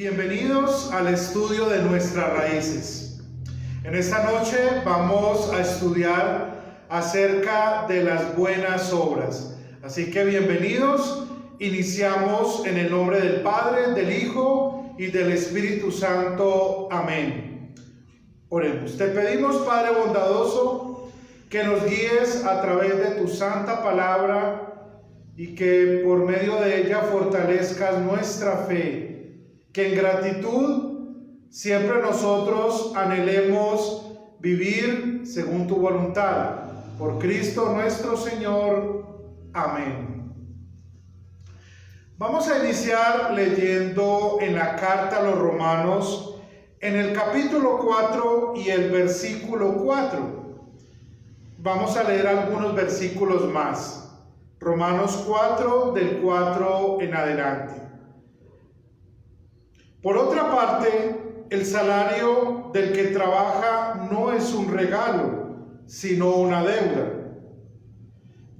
Bienvenidos al estudio de nuestras raíces. En esta noche vamos a estudiar acerca de las buenas obras. Así que bienvenidos. Iniciamos en el nombre del Padre, del Hijo y del Espíritu Santo. Amén. Oremos. Te pedimos, Padre bondadoso, que nos guíes a través de tu santa palabra y que por medio de ella fortalezcas nuestra fe. Que en gratitud siempre nosotros anhelemos vivir según tu voluntad. Por Cristo nuestro Señor. Amén. Vamos a iniciar leyendo en la carta a los Romanos, en el capítulo 4 y el versículo 4. Vamos a leer algunos versículos más. Romanos 4, del 4 en adelante. Por otra parte, el salario del que trabaja no es un regalo, sino una deuda.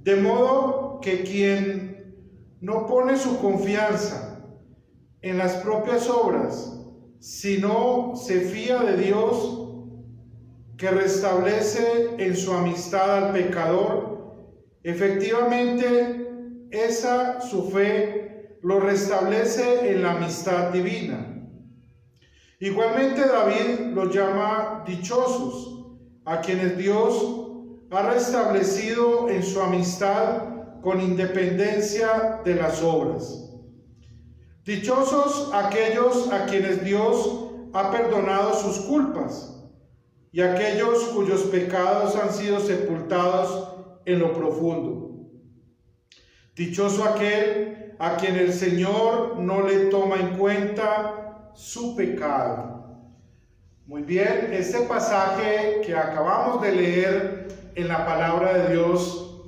De modo que quien no pone su confianza en las propias obras, sino se fía de Dios, que restablece en su amistad al pecador, efectivamente esa su fe lo restablece en la amistad divina. Igualmente David los llama dichosos, a quienes Dios ha restablecido en su amistad con independencia de las obras. Dichosos aquellos a quienes Dios ha perdonado sus culpas y aquellos cuyos pecados han sido sepultados en lo profundo. Dichoso aquel a quien el Señor no le toma en cuenta su pecado. Muy bien, este pasaje que acabamos de leer en la palabra de Dios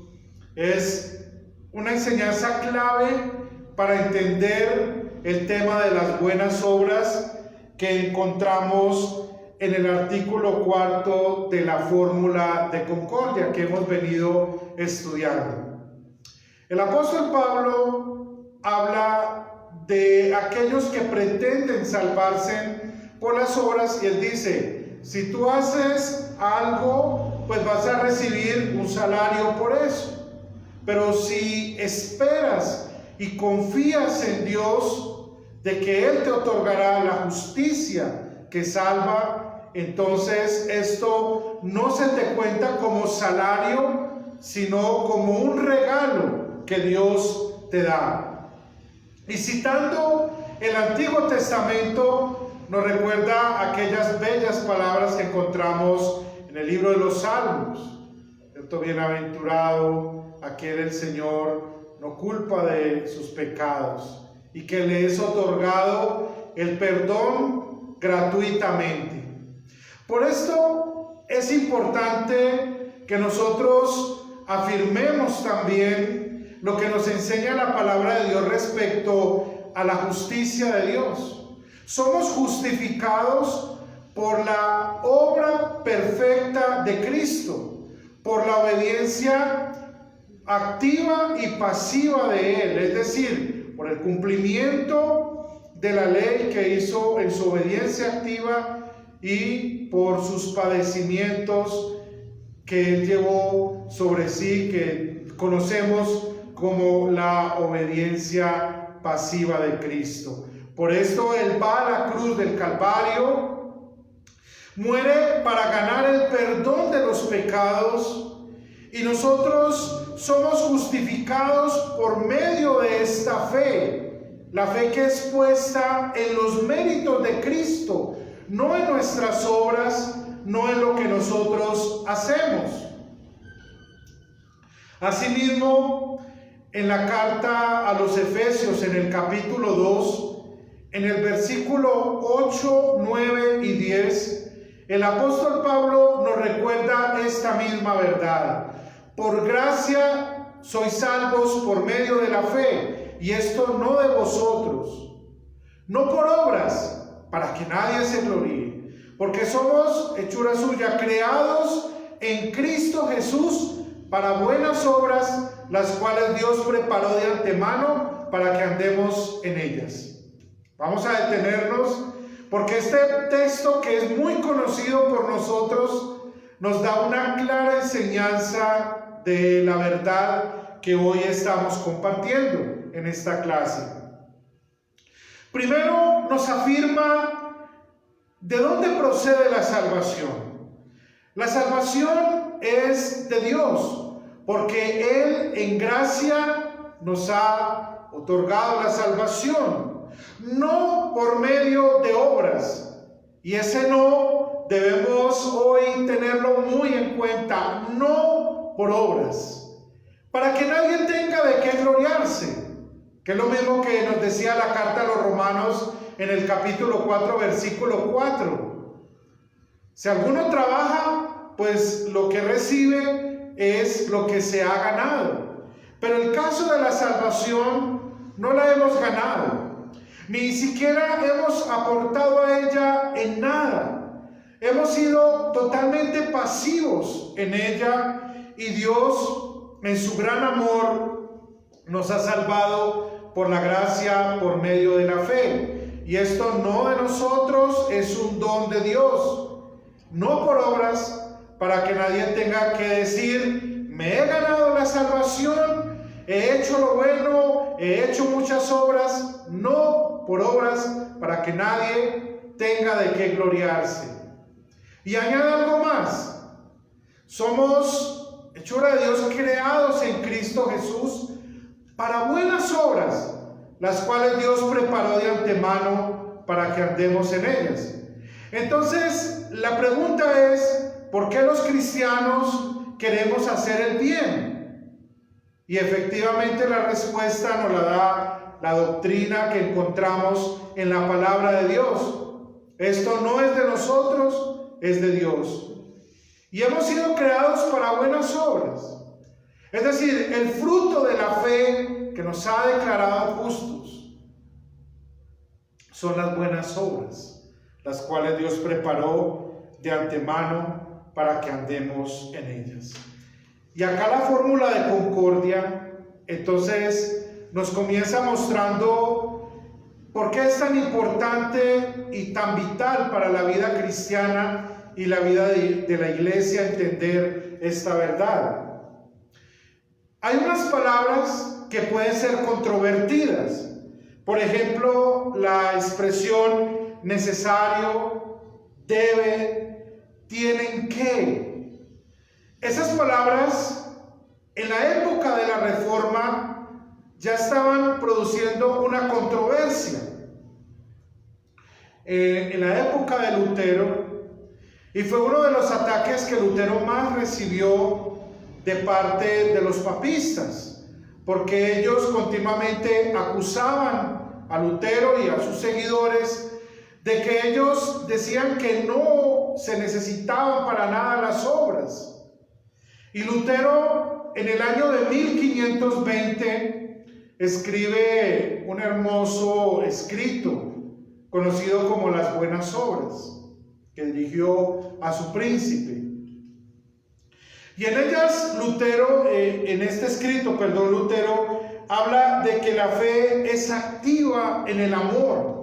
es una enseñanza clave para entender el tema de las buenas obras que encontramos en el artículo 4 de la fórmula de concordia que hemos venido estudiando. El apóstol Pablo habla de aquellos que pretenden salvarse por las obras y él dice: si tú haces algo, pues vas a recibir un salario por eso. Pero si esperas y confías en Dios de que Él te otorgará la justicia que salva, entonces esto no se te cuenta como salario, sino como un regalo que Dios te da. Y citando el Antiguo Testamento, nos recuerda aquellas bellas palabras que encontramos en el libro de los Salmos. ¿Cierto? Bienaventurado aquel el Señor no culpa de sus pecados y que le es otorgado el perdón gratuitamente. Por esto es importante que nosotros afirmemos también lo que nos enseña la palabra de Dios respecto a la justicia de Dios. Somos justificados por la obra perfecta de Cristo, por la obediencia activa y pasiva de Él, es decir, por el cumplimiento de la ley que hizo en su obediencia activa y por sus padecimientos que Él llevó sobre sí, que conocemos como la obediencia pasiva de Cristo. Por esto Él va a la cruz del Calvario, muere para ganar el perdón de los pecados y nosotros somos justificados por medio de esta fe, la fe que es puesta en los méritos de Cristo, no en nuestras obras, no en lo que nosotros hacemos. Asimismo, en la carta a los Efesios, en el capítulo 2, en el versículo 8, 9 y 10, el apóstol Pablo nos recuerda esta misma verdad. Por gracia sois salvos por medio de la fe, y esto no de vosotros, no por obras, para que nadie se gloríe, porque somos hechura suya, creados en Cristo Jesús para buenas obras, las cuales Dios preparó de antemano para que andemos en ellas. Vamos a detenernos porque este texto, que es muy conocido por nosotros, nos da una clara enseñanza de la verdad que hoy estamos compartiendo en esta clase. Primero nos afirma de dónde procede la salvación. La salvación es de Dios, porque Él en gracia nos ha otorgado la salvación, no por medio de obras. Y ese no debemos hoy tenerlo muy en cuenta, no por obras, para que nadie tenga de qué gloriarse, que es lo mismo que nos decía la carta a los Romanos en el capítulo 4, versículo 4. Si alguno trabaja, pues lo que recibe es lo que se ha ganado. Pero el caso de la salvación no la hemos ganado, ni siquiera hemos aportado a ella en nada. Hemos sido totalmente pasivos en ella, y Dios, en su gran amor, nos ha salvado por la gracia, por medio de la fe. Y esto no de nosotros, es un don de Dios, no por obras, para que nadie tenga que decir: me he ganado la salvación, he hecho lo bueno, he hecho muchas obras. No por obras, para que nadie tenga de qué gloriarse. Y añade algo más: somos hechura de Dios, creados en Cristo Jesús para buenas obras, las cuales Dios preparó de antemano para que andemos en ellas. Entonces, la pregunta es: ¿por qué los cristianos queremos hacer el bien? Y efectivamente la respuesta nos la da la doctrina que encontramos en la palabra de Dios. Esto no es de nosotros, es de Dios. Y hemos sido creados para buenas obras. Es decir, el fruto de la fe que nos ha declarado justos son las buenas obras, las cuales Dios preparó de antemano para que andemos en ellas. Y acá la fórmula de concordia, entonces, nos comienza mostrando por qué es tan importante y tan vital para la vida cristiana y la vida de la iglesia entender esta verdad. Hay unas palabras que pueden ser controvertidas. Por ejemplo, la expresión necesario, debe, tienen que. Esas palabras, en la época de la Reforma, ya estaban produciendo una controversia. En la época de Lutero, y fue uno de los ataques que Lutero más recibió de parte de los papistas, porque ellos continuamente acusaban a Lutero y a sus seguidores de que ellos decían que no se necesitaban para nada las obras. Y Lutero, en el año de 1520, escribe un hermoso escrito conocido como las Buenas Obras, que dirigió a su príncipe. Y en ellas Lutero habla de que la fe es activa en el amor.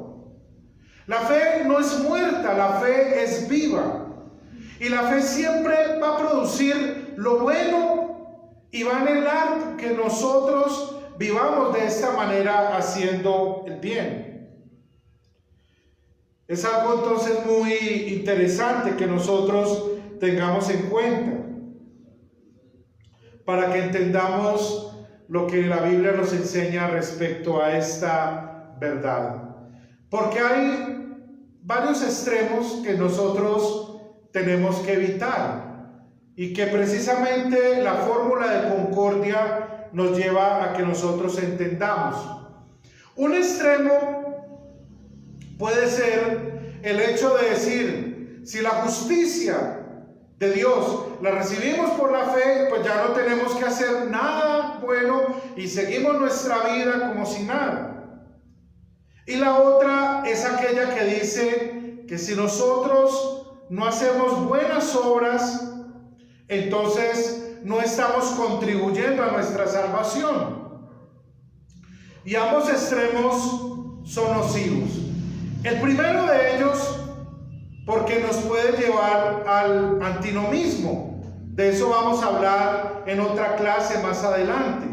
La fe no es muerta, la fe es viva. Y la fe siempre va a producir lo bueno y va a anhelar que nosotros vivamos de esta manera haciendo el bien. Es algo entonces muy interesante que nosotros tengamos en cuenta para que entendamos lo que la Biblia nos enseña respecto a esta verdad. Porque hay varios extremos que nosotros tenemos que evitar y que precisamente la fórmula de concordia nos lleva a que nosotros entendamos. Un extremo puede ser el hecho de decir: si la justicia de Dios la recibimos por la fe, pues ya no tenemos que hacer nada bueno y seguimos nuestra vida como si nada. Y la otra es aquella que dice que si nosotros no hacemos buenas obras, entonces no estamos contribuyendo a nuestra salvación. Y ambos extremos son nocivos. El primero de ellos, porque nos puede llevar al antinomismo. De eso vamos a hablar en otra clase más adelante.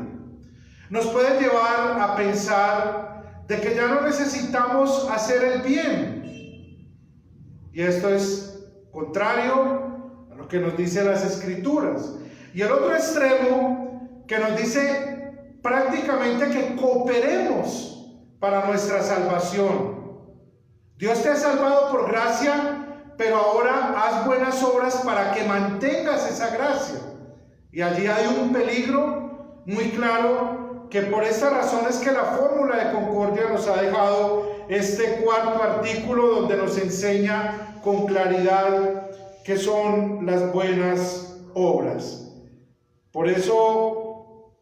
Nos puede llevar a pensar de que ya no necesitamos hacer el bien. Y esto es contrario a lo que nos dicen las Escrituras. Y el otro extremo que nos dice prácticamente que cooperemos para nuestra salvación. Dios te ha salvado por gracia, pero ahora haz buenas obras para que mantengas esa gracia. Y allí hay un peligro muy claro, que por esta razón es que la fórmula de concordia nos ha dejado este cuarto artículo donde nos enseña con claridad qué son las buenas obras. Por eso,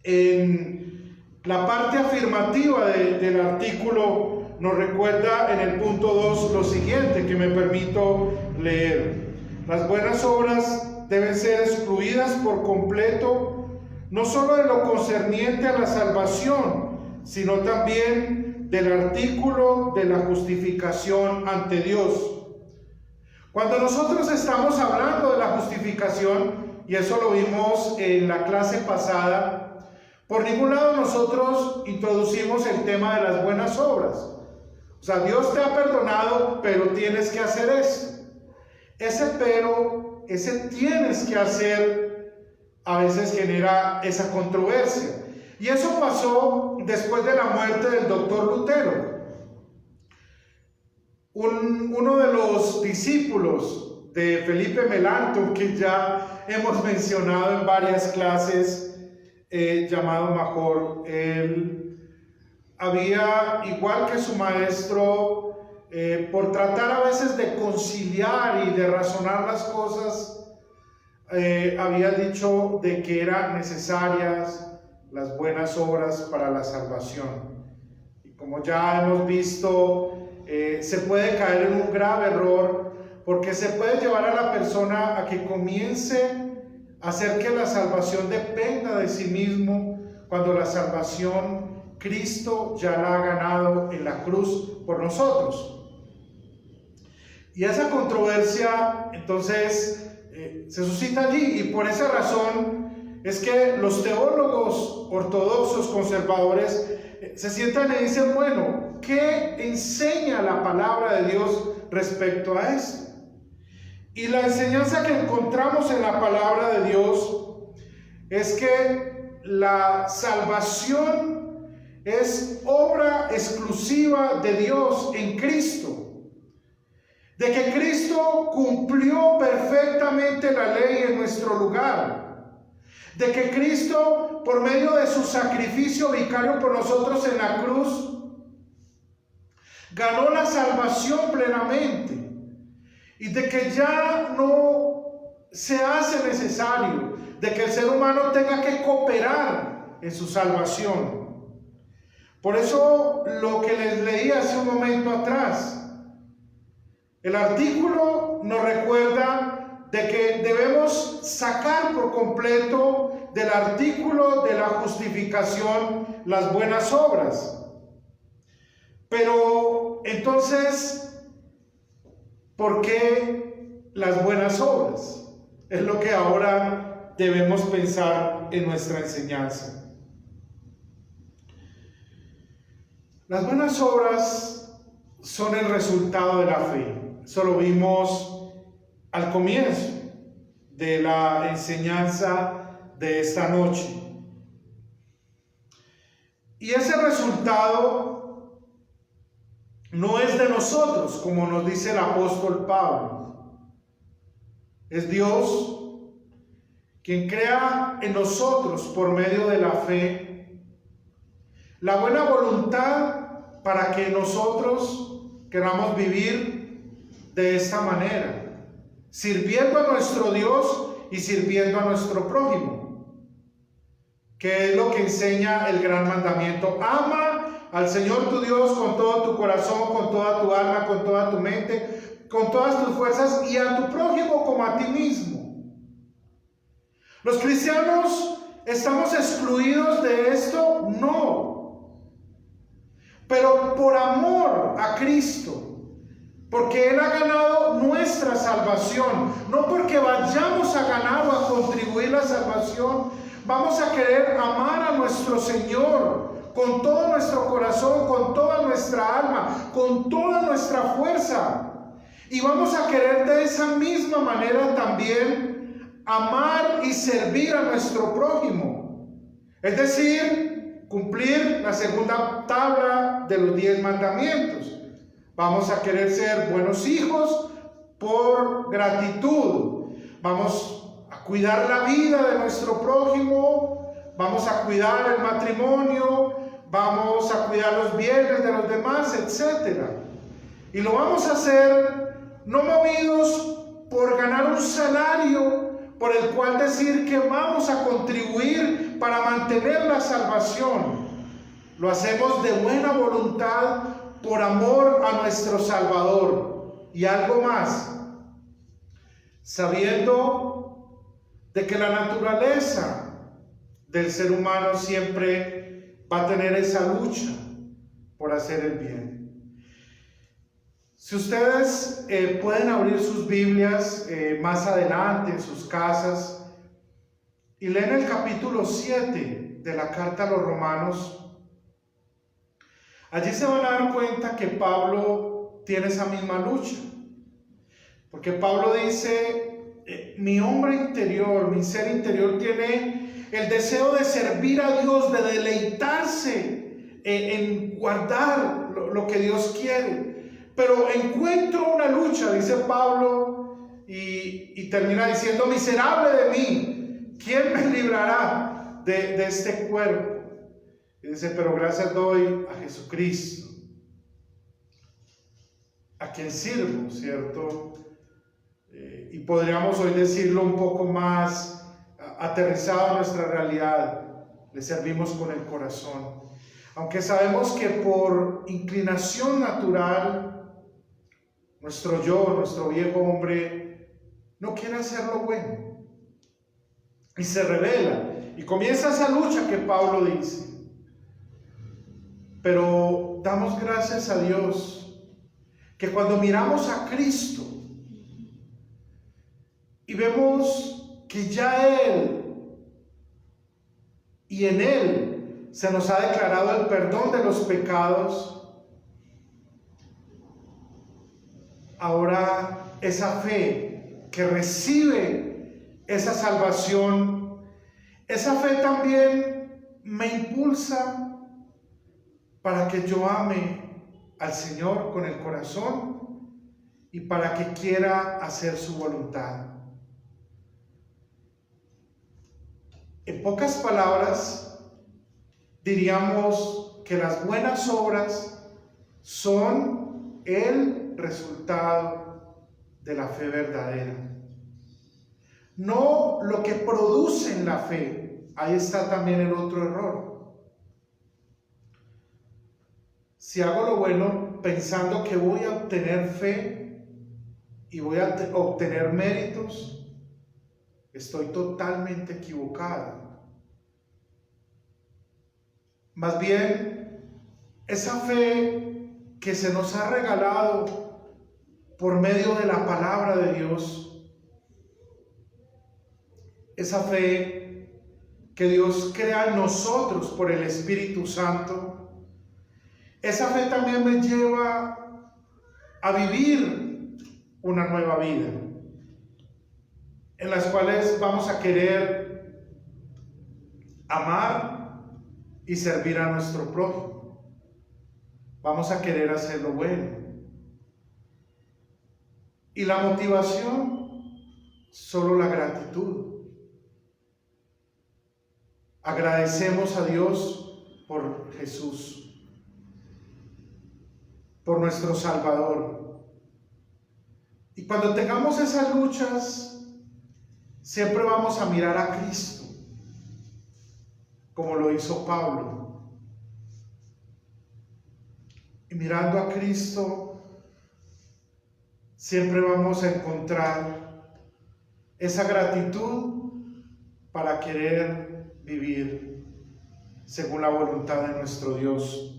en la parte afirmativa del artículo nos recuerda en el punto 2 lo siguiente, que me permito leer. Las buenas obras deben ser excluidas por completo, no solo de lo concerniente a la salvación, sino también del artículo de la justificación ante Dios. Cuando nosotros estamos hablando de la justificación, y eso lo vimos en la clase pasada, por ningún lado nosotros introducimos el tema de las buenas obras. O sea, Dios te ha perdonado, pero tienes que hacer esto. Ese pero, ese tienes que hacer, a veces genera esa controversia. Y eso pasó después de la muerte del doctor Lutero. Uno de los discípulos de Felipe Melanchthon, que ya hemos mencionado en varias clases, llamado Major, él había, igual que su maestro, por tratar a veces de conciliar y de razonar las cosas, había dicho de que eran necesarias las buenas obras para la salvación. Y como ya hemos visto, se puede caer en un grave error, porque se puede llevar a la persona a que comience a hacer que la salvación dependa de sí mismo, cuando la salvación Cristo ya la ha ganado en la cruz por nosotros. Y esa controversia entonces se suscita allí, y por esa razón es que los teólogos ortodoxos conservadores se sientan y dicen, bueno, ¿qué enseña la palabra de Dios respecto a esto? Y la enseñanza que encontramos en la palabra de Dios es que la salvación es obra exclusiva de Dios en Cristo. De que Cristo cumplió perfectamente la ley en nuestro lugar. De que Cristo, por medio de su sacrificio vicario por nosotros en la cruz, ganó la salvación plenamente. Y de que ya no se hace necesario de que el ser humano tenga que cooperar en su salvación. Por eso lo que les leí hace un momento atrás, el artículo nos recuerda de que debemos sacar por completo del artículo de la justificación las buenas obras. Pero entonces, ¿por qué las buenas obras? Es lo que ahora debemos pensar en nuestra enseñanza. Las buenas obras son el resultado de la fe. Eso lo vimos al comienzo de la enseñanza de esta noche. Y ese resultado no es de nosotros, como nos dice el apóstol Pablo. Es Dios quien crea en nosotros, por medio de la fe, la buena voluntad para que nosotros queramos vivir de esta manera, sirviendo a nuestro Dios y sirviendo a nuestro prójimo, que es lo que enseña el gran mandamiento: ama al Señor tu Dios con todo tu corazón, con toda tu alma, con toda tu mente, con todas tus fuerzas, y a tu prójimo como a ti mismo. ¿Los cristianos estamos excluidos de esto? No. pero por amor a Cristo, porque Él ha ganado nuestra salvación, no porque vayamos a ganar o a contribuir la salvación. Vamos a querer amar a nuestro Señor con todo nuestro corazón, con toda nuestra alma, con toda nuestra fuerza. Y vamos a querer de esa misma manera también amar y servir a nuestro prójimo. Es decir, cumplir la segunda tabla de los 10 mandamientos. Vamos a querer ser buenos hijos por gratitud. Vamos a cuidar la vida de nuestro prójimo. Vamos a cuidar el matrimonio. Vamos a cuidar los bienes de los demás, etc. Y lo vamos a hacer no movidos por ganar un salario por el cual decir que vamos a contribuir para mantener la salvación. Lo hacemos de buena voluntad por amor a nuestro Salvador. Y algo más, sabiendo de que la naturaleza del ser humano siempre va a tener esa lucha por hacer el bien. Si ustedes pueden abrir sus Biblias más adelante en sus casas y leen el capítulo 7 de la carta a los Romanos, allí se van a dar cuenta que Pablo tiene esa misma lucha. Porque Pablo dice, mi hombre interior, mi ser interior tiene el deseo de servir a Dios, de deleitarse en guardar lo que Dios quiere. Pero encuentro una lucha, dice Pablo, y termina diciendo, miserable de mí, ¿quién me librará de este cuerpo? Y dice, pero gracias doy a Jesucristo, a quien sirvo, ¿cierto? Y podríamos hoy decirlo un poco más aterrizado a nuestra realidad, le servimos con el corazón. Aunque sabemos que por inclinación natural, nuestro yo, nuestro viejo hombre, no quiere hacer lo bueno. Y se revela. Y comienza esa lucha que Pablo dice. Pero damos gracias a Dios que cuando miramos a Cristo y vemos que ya Él y en Él se nos ha declarado el perdón de los pecados, ahora esa fe que recibe esa salvación, esa fe también me impulsa para que yo ame al Señor con el corazón y para que quiera hacer su voluntad. En pocas palabras, diríamos que las buenas obras son el resultado de la fe verdadera. No lo que produce la fe. Ahí está también el otro error. Si hago lo bueno pensando que voy a obtener fe y voy a obtener méritos, estoy totalmente equivocado. Más bien, esa fe que se nos ha regalado por medio de la palabra de Dios, esa fe que Dios crea en nosotros por el Espíritu Santo, esa fe también me lleva a vivir una nueva vida, en las cuales vamos a querer amar y servir a nuestro prójimo. Vamos a querer hacer lo bueno. Y la motivación, solo la gratitud. Agradecemos a Dios por Jesús, por nuestro Salvador. Y cuando tengamos esas luchas, siempre vamos a mirar a Cristo, como lo hizo Pablo. Y mirando a Cristo, siempre vamos a encontrar esa gratitud para querer vivir según la voluntad de nuestro Dios.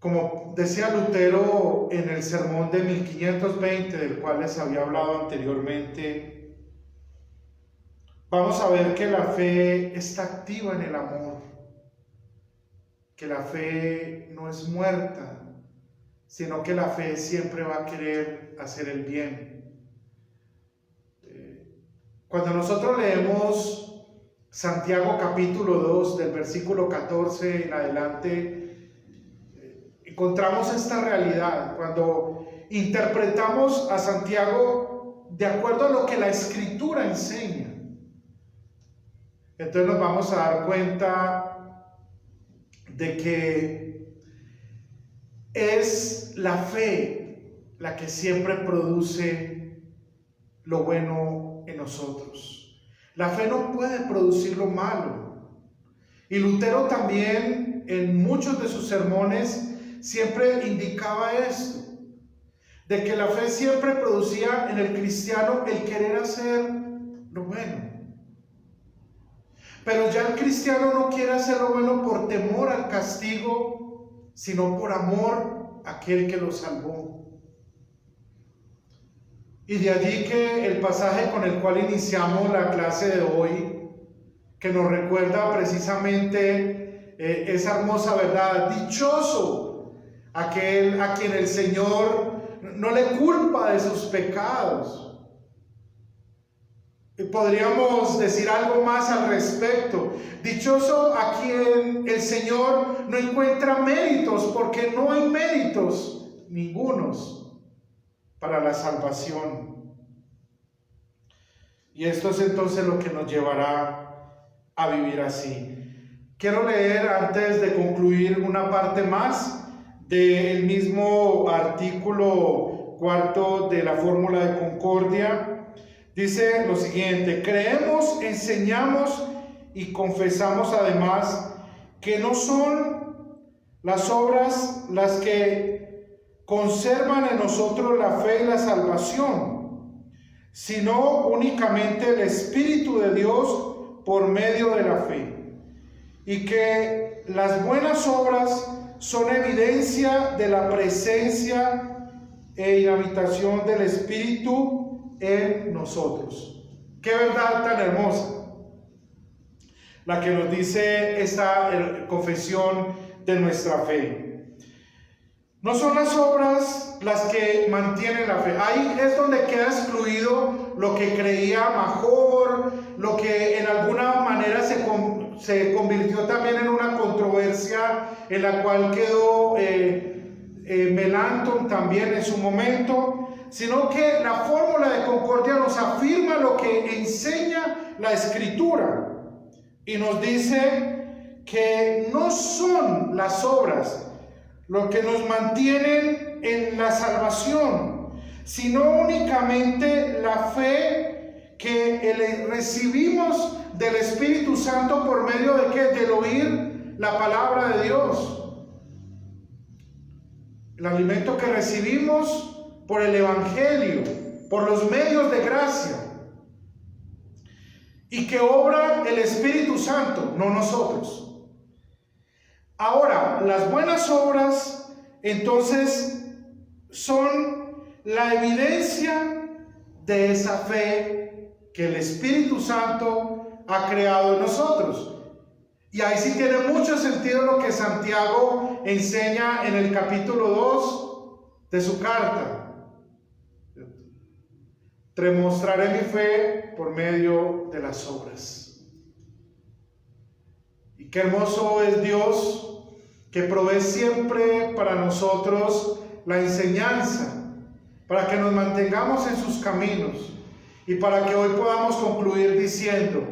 Como decía Lutero en el sermón de 1520, del cual les había hablado anteriormente, vamos a ver que la fe está activa en el amor, que la fe no es muerta, sino que la fe siempre va a querer hacer el bien. Cuando nosotros leemos Santiago capítulo 2, del versículo 14 en adelante, encontramos esta realidad. Cuando interpretamos a Santiago de acuerdo a lo que la Escritura enseña, entonces nos vamos a dar cuenta de que es la fe la que siempre produce lo bueno en nosotros. La fe no puede producir lo malo. Y Lutero también en muchos de sus sermones siempre indicaba esto, de que la fe siempre producía en el cristiano el querer hacer lo bueno. Pero ya el cristiano no quiere hacer lo bueno por temor al castigo, sino por amor a aquel que lo salvó. Y de allí que el pasaje con el cual iniciamos la clase de hoy, que nos recuerda precisamente esa hermosa verdad: dichoso aquel a quien el Señor no le culpa de sus pecados. Y podríamos decir algo más al respecto: dichoso a quien el Señor no encuentra méritos, porque no hay méritos ningunos para la salvación. Y esto es entonces lo que nos llevará a vivir así. Quiero leer, antes de concluir, una parte más del mismo artículo 4 de la Fórmula de Concordia. Dice lo siguiente: creemos, enseñamos y confesamos además que no son las obras las que conservan en nosotros la fe y la salvación, sino únicamente el Espíritu de Dios por medio de la fe, y que las buenas obras son evidencia de la presencia e inhabitación del Espíritu en nosotros. ¡Qué verdad tan hermosa la que nos dice esta confesión de nuestra fe! No son las obras las que mantienen la fe. Ahí es donde queda excluido lo que creía Major, lo que en alguna manera se convirtió también en una controversia, en la cual quedó Melanchthon también en su momento, sino que la Fórmula de Concordia nos afirma lo que enseña la Escritura y nos dice que no son las obras lo que nos mantienen en la salvación, sino únicamente la fe que recibimos del Espíritu Santo por medio de ¿qué? Del oír la palabra de Dios. El alimento que recibimos por el Evangelio, por los medios de gracia, y que obra el Espíritu Santo, no nosotros. Ahora, las buenas obras, entonces, son la evidencia de esa fe que el Espíritu Santo ha creado en nosotros. Y ahí sí tiene mucho sentido lo que Santiago enseña en el capítulo 2 de su carta. Te mostraré mi fe por medio de las obras. Y qué hermoso es Dios, que provee siempre para nosotros la enseñanza, para que nos mantengamos en sus caminos y para que hoy podamos concluir diciendo: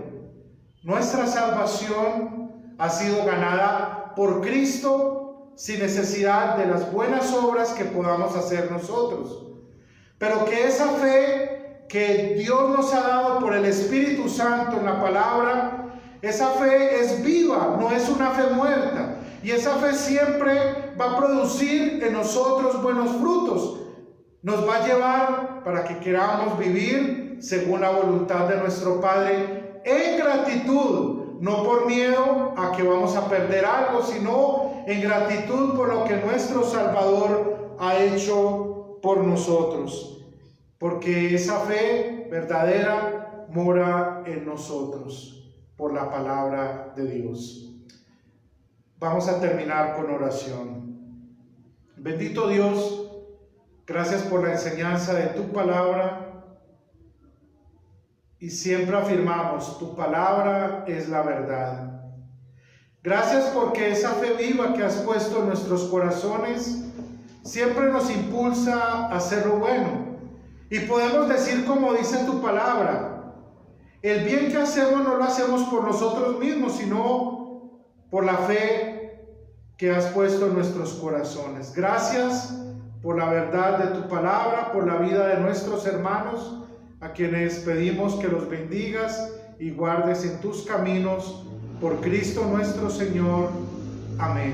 nuestra salvación ha sido ganada por Cristo sin necesidad de las buenas obras que podamos hacer nosotros, pero que esa fe que Dios nos ha dado por el Espíritu Santo en la palabra, esa fe es viva, no es una fe muerta. Y esa fe siempre va a producir en nosotros buenos frutos. Nos va a llevar para que queramos vivir según la voluntad de nuestro Padre en gratitud, no por miedo a que vamos a perder algo, sino en gratitud por lo que nuestro Salvador ha hecho por nosotros, porque esa fe verdadera mora en nosotros por la palabra de Dios. Vamos a terminar con oración. Bendito Dios, gracias por la enseñanza de tu palabra. Y siempre afirmamos, tu palabra es la verdad. Gracias porque esa fe viva que has puesto en nuestros corazones siempre nos impulsa a hacer lo bueno. Y podemos decir como dice tu palabra, el bien que hacemos no lo hacemos por nosotros mismos, sino por la fe que has puesto en nuestros corazones. Gracias por la verdad de tu palabra, por la vida de nuestros hermanos, a quienes pedimos que los bendigas y guardes en tus caminos, por Cristo nuestro Señor. Amén.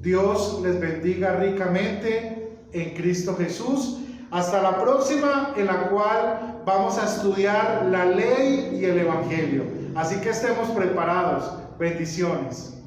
Dios les bendiga ricamente en Cristo Jesús. Hasta la próxima, en la cual vamos a estudiar la ley y el Evangelio. Así que estemos preparados. Bendiciones.